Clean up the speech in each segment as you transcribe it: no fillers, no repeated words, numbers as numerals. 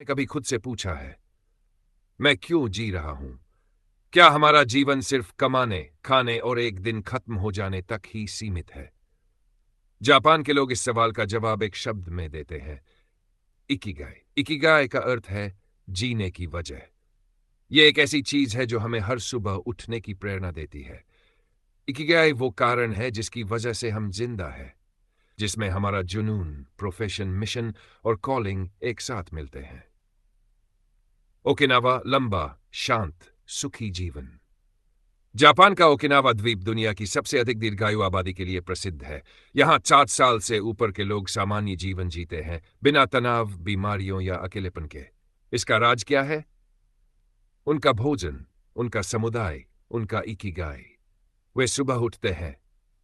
कभी खुद से पूछा है, मैं क्यों जी रहा हूं? क्या हमारा जीवन सिर्फ कमाने, खाने और एक दिन खत्म हो जाने तक ही सीमित है? जापान के लोग इस सवाल का जवाब एक शब्द में देते हैं, इकिगाई। इकिगाई का अर्थ है जीने की वजह। यह एक ऐसी चीज है जो हमें हर सुबह उठने की प्रेरणा देती है। इकिगाई वो कारण है जिसकी वजह से हम जिंदा है, जिसमें हमारा जुनून, प्रोफेशन, मिशन और कॉलिंग एक साथ मिलते हैं। ओकिनावा लंबा, शांत, सुखी जीवन। जापान का ओकिनावा द्वीप दुनिया की सबसे अधिक दीर्घायु आबादी के लिए प्रसिद्ध है। यहाँ 60 साल से ऊपर के लोग सामान्य जीवन जीते हैं, बिना तनाव, बीमारियों या अकेलेपन के। इसका राज क्या है? उनका भोजन, उनका समुदाय, उनका इकिगाई। वे सुबह उठते हैं,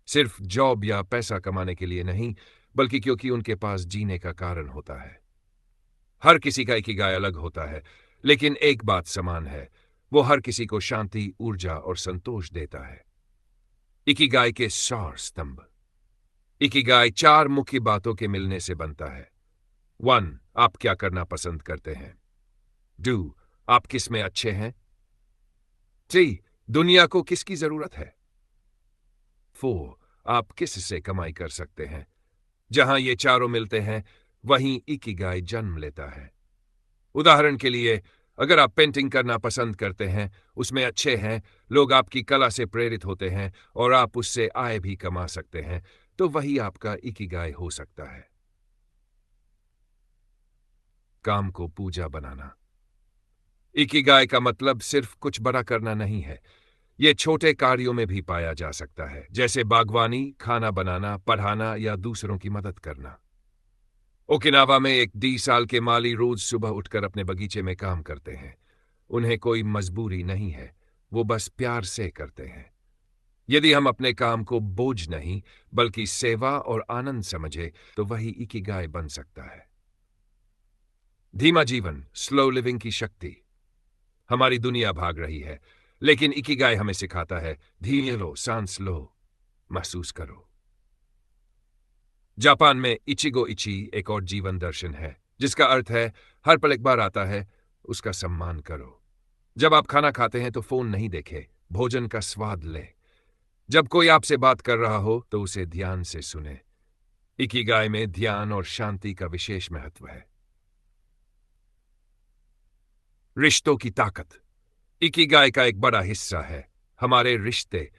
सिर्फ जॉब या पैसा कमाने के लिए नहीं, बल्कि क्योंकि उनके पास जीने का कारण होता है। हर किसी का इकिगाई अलग होता है, लेकिन एक बात समान है, वो हर किसी को शांति, ऊर्जा और संतोष देता है। इकिगाई के 4 स्तंभ। इकिगाई 4 मुख्य बातों के मिलने से बनता है। 1. आप क्या करना पसंद करते हैं? 2. आप किस में अच्छे हैं? 3. दुनिया को किसकी जरूरत है? 4. आप किस से कमाई कर सकते हैं? जहां ये चारों मिलते हैं, वहीं इकिगाई जन्म लेता है। उदाहरण के लिए, अगर आप पेंटिंग करना पसंद करते हैं, उसमें अच्छे हैं, लोग आपकी कला से प्रेरित होते हैं और आप उससे आय भी कमा सकते हैं, तो वही आपका इकिगाई हो सकता है। काम को पूजा बनाना। इकिगाई का मतलब सिर्फ कुछ बड़ा करना नहीं है। यह छोटे कार्यों में भी पाया जा सकता है, जैसे बागवानी, खाना बनाना, पढ़ाना या दूसरों की मदद करना। ओकिनावा में एक 20 साल के माली रोज सुबह उठकर अपने बगीचे में काम करते हैं। उन्हें कोई मजबूरी नहीं है, वो बस प्यार से करते हैं। यदि हम अपने काम को बोझ नहीं, बल्कि सेवा और आनंद समझे, तो वही इकिगाई बन सकता है। धीमा जीवन, स्लो लिविंग की शक्ति। हमारी दुनिया भाग रही है, लेकिन इकिगाई हमें सिखाता है, धीरे लो, सांस लो, महसूस करो। जापान में इचिगो इची एक और जीवन दर्शन है, जिसका अर्थ है हर पल एक बार आता है, उसका सम्मान करो। जब आप खाना खाते हैं तो फोन नहीं देखें, भोजन का स्वाद लें। जब कोई आपसे बात कर रहा हो तो उसे ध्यान से सुने। इकिगाई में ध्यान और शांति का विशेष महत्व है। रिश्तों की ताकत। इकिगाई का एक बड़ा हिस्सा है हमारे रिश्ते।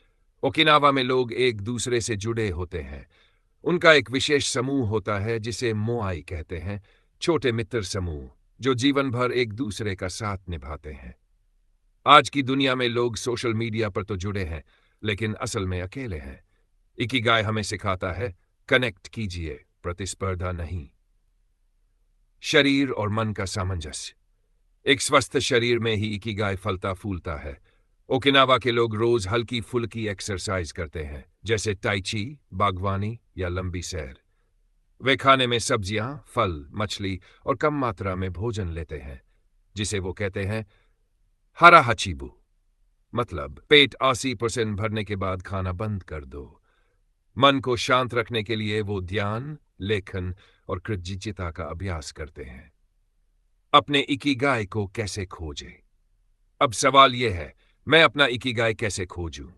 ओकिनावा में लोग एक दूसरे से जुड़े होते हैं। उनका एक विशेष समूह होता है जिसे मोआई कहते हैं, छोटे मित्र समूह, जो जीवन भर एक दूसरे का साथ निभाते हैं। आज की दुनिया में लोग सोशल मीडिया पर तो जुड़े हैं, लेकिन असल में अकेले हैं। इकिगाई हमें सिखाता है, कनेक्ट कीजिए, प्रतिस्पर्धा नहीं। शरीर और मन का सामंजस्य। एक स्वस्थ शरीर में ही इकिगाई फलता फूलता है। ओकिनावा के लोग रोज हल्की फुल्की एक्सरसाइज करते हैं, जैसे ताइची, बागवानी या लंबी सैर। वे खाने में सब्जियां, फल, मछली और कम मात्रा में भोजन लेते हैं, जिसे वो कहते हैं हरा हचीबू, मतलब पेट 80% भरने के बाद खाना बंद कर दो। मन को शांत रखने के लिए वो ध्यान, लेखन और कृतज्ञता का अभ्यास करते हैं। अपने इकिगाई को कैसे खोजें? अब सवाल यह है, मैं अपना इकिगाई कैसे खोजूं?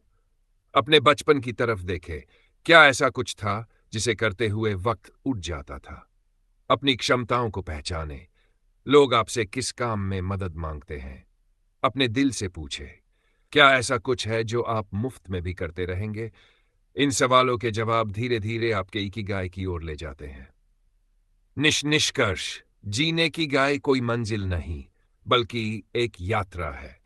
अपने बचपन की तरफ देखें। क्या ऐसा कुछ था जिसे करते हुए वक्त उठ जाता था? अपनी क्षमताओं को पहचानें। लोग आपसे किस काम में मदद मांगते हैं? अपने दिल से पूछें, क्या ऐसा कुछ है जो आप मुफ्त में भी करते रहेंगे? इन सवालों के जवाब धीरे धीरे आपके इकिगाई की ओर ले जाते हैं। निष्कर्ष, जीने की गाय कोई मंजिल नहीं, बल्कि एक यात्रा है।